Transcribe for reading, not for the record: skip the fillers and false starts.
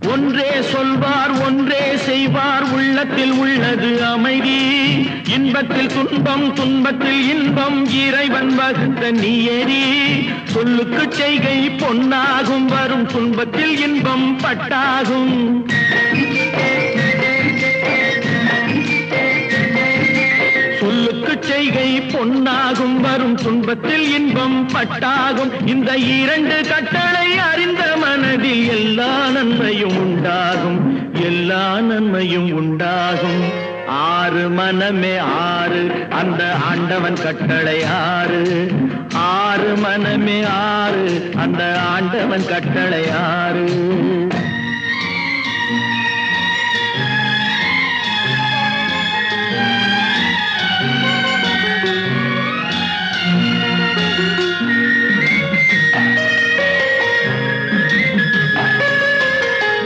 ஒன்றே சொல்வார் ஒன்றே செய்வார் உள்ளத்தில் உள்ளது அமைதி இன்பத்தில் துன்பம் துன்பத்தில் இன்பம் இறைவன் வகுத்த நீயேறி சொல்லுக்கு செய்கை பொன்னாகும் வரும் துன்பத்தில் இன்பம் பட்டாகும் சொல்லுக்கு செய்கை பொன்னாகும் வரும் துன்பத்தில் இன்பம் பட்டாகும் இந்த இரண்டு கட்டளை அறிந்த மனதில் எல்லா நன்மையும் உண்டாகும் எல்லா நன்மையும் உண்டாகும் ஆறு மனமே ஆறு அந்த ஆண்டவன் கட்டளை ஆறு ஆறு மனமே ஆறு அந்த ஆண்டவன் கட்டளை ஆறு